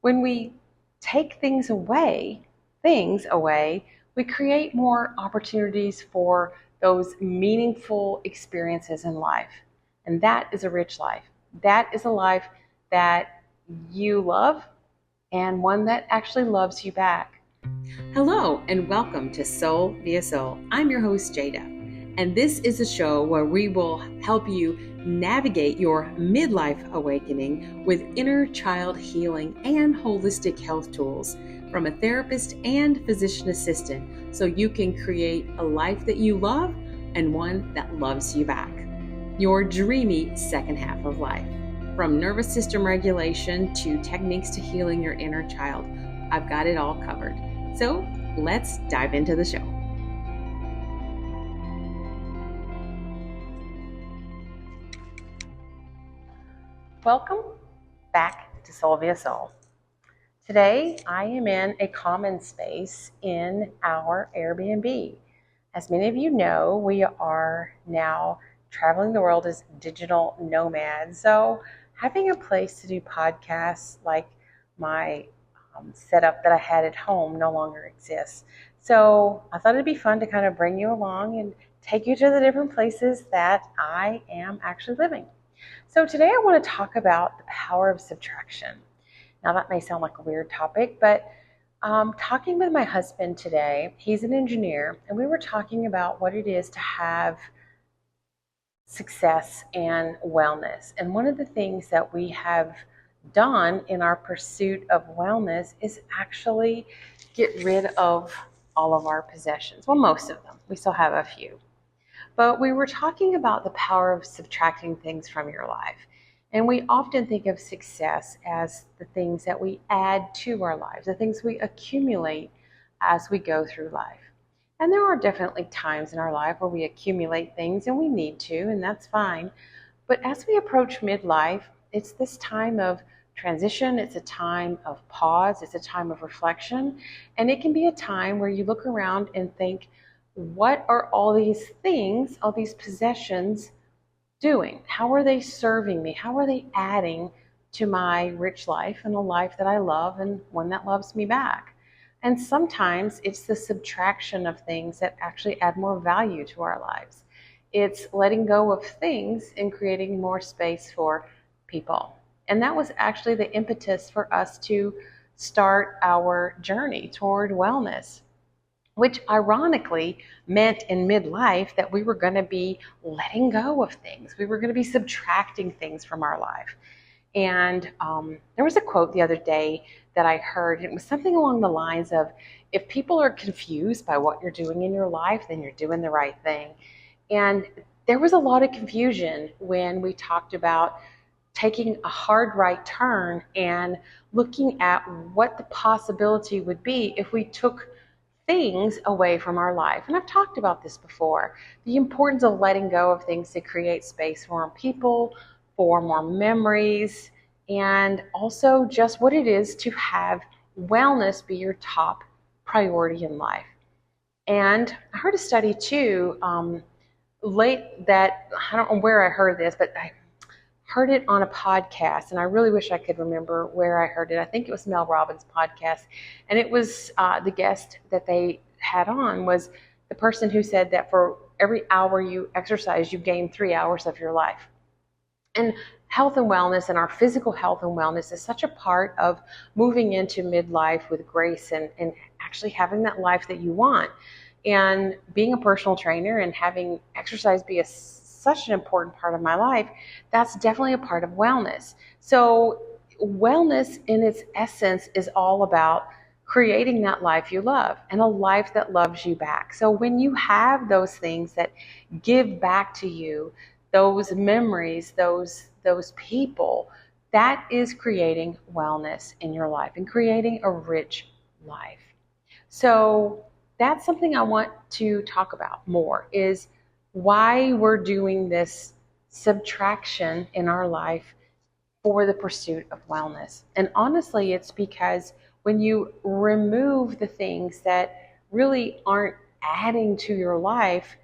When we take things away, we create more opportunities for those meaningful experiences in life. And that is a rich life. That is a life that you love and one that actually loves you back. Hello, and welcome to Soul via Soul. I'm your host, Jada, and this is a show where we will help you navigate your midlife awakening with inner child healing and holistic health tools from a therapist and physician assistant so you can create a life that you love and one that loves you back. Your dreamy second half of life. From nervous system regulation to techniques to healing your inner child, I've got it all covered. So let's dive into the show. Welcome back to Soul via Soul. Today I am in a common space in our Airbnb. As many of you know, we are now traveling the world as digital nomads. So having a place to do podcasts like my setup that I had at home no longer exists. So I thought it'd be fun to kind of bring you along and take you to the different places that I am actually living. So today I want to talk about the power of subtraction. Now that may sound like a weird topic, but talking with my husband today, he's an engineer, and we were talking about what it is to have success and wellness. And one of the things that we have done in our pursuit of wellness is actually get rid of all of our possessions. Well, most of them. We still have a few. But we were talking about the power of subtracting things from your life. And we often think of success as the things that we add to our lives, the things we accumulate as we go through life. And there are definitely times in our life where we accumulate things, and we need to, and that's fine. But as we approach midlife, it's this time of transition, it's a time of pause, it's a time of reflection, and it can be a time where you look around and think, what are all these things, all these possessions doing? How are they serving me? How are they adding to my rich life and a life that I love and one that loves me back? And sometimes it's the subtraction of things that actually add more value to our lives. It's letting go of things and creating more space for people. And that was actually the impetus for us to start our journey toward wellness, which ironically meant in midlife that we were going to be letting go of things. We were going to be subtracting things from our life. And there was a quote the other day that I heard, and it was something along the lines of, if people are confused by what you're doing in your life, then you're doing the right thing. And there was a lot of confusion when we talked about taking a hard right turn and looking at what the possibility would be if we took things away from our life. And I've talked about this before, the importance of letting go of things to create space for more people, for more memories, and also just what it is to have wellness be your top priority in life. And I heard a study too, that I don't know where I heard this, but I heard it on a podcast, and I really wish I could remember where I heard it. I think it was Mel Robbins' podcast, and it was the guest that they had on was the person who said that for every hour you exercise, you gain 3 hours of your life. And health and wellness and our physical health and wellness is such a part of moving into midlife with grace and actually having that life that you want. And being a personal trainer and having exercise be such an important part of my life, that's definitely a part of wellness. So wellness in its essence is all about creating that life you love and a life that loves you back. So when you have those things that give back to you, those memories, those people, that is creating wellness in your life and creating a rich life. So that's something I want to talk about more, is why we're doing this subtraction in our life for the pursuit of wellness. And honestly, it's because when you remove the things that really aren't adding to your life,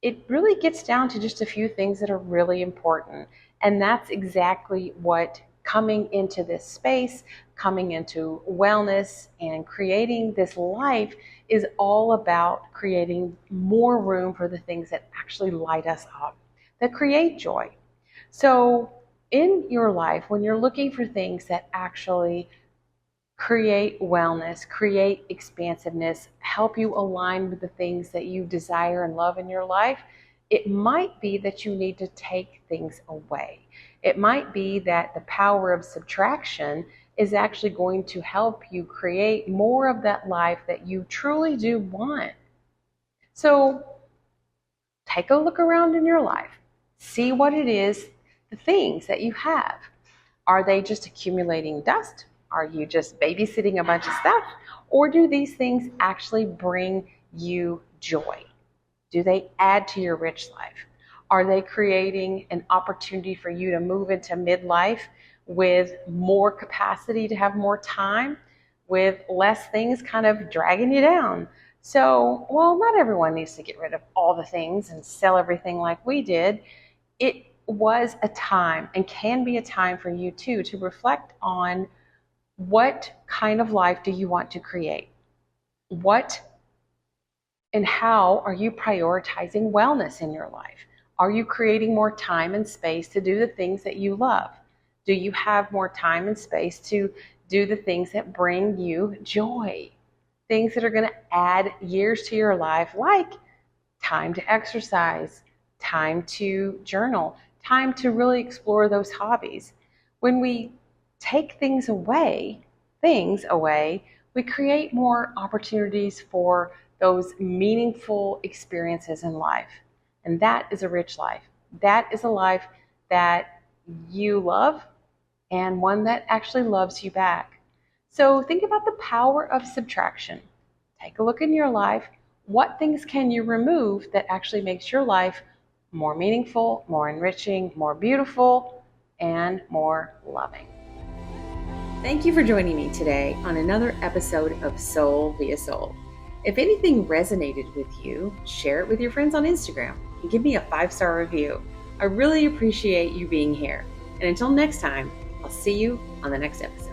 it really gets down to just a few things that are really important. And that's exactly what coming into this space, coming into wellness and creating this life is all about creating more room for the things that actually light us up, that create joy. So in your life, when you're looking for things that actually create wellness, create expansiveness, help you align with the things that you desire and love in your life, it might be that you need to take things away. It might be that the power of subtraction is actually going to help you create more of that life that you truly do want. So take a look around in your life. See what it is, the things that you have. Are they just accumulating dust? Are you just babysitting a bunch of stuff? Or do these things actually bring you joy? Do they add to your rich life? Are they creating an opportunity for you to move into midlife with more capacity to have more time, with less things kind of dragging you down? So, well, not everyone needs to get rid of all the things and sell everything like we did. It was a time and can be a time for you too to reflect on what kind of life do you want to create? What and how are you prioritizing wellness in your life? Are you creating more time and space to do the things that you love? Do you have more time and space to do the things that bring you joy? Things that are going to add years to your life, like time to exercise, time to journal, time to really explore those hobbies. When we take things away, we create more opportunities for those meaningful experiences in life. And that is a rich life. That is a life that you love and one that actually loves you back. So think about the power of subtraction. Take a look in your life. What things can you remove that actually makes your life more meaningful, more enriching, more beautiful, and more loving? Thank you for joining me today on another episode of Soul via Soul. If anything resonated with you, share it with your friends on Instagram and give me a 5-star review. I really appreciate you being here. And until next time, I'll see you on the next episode.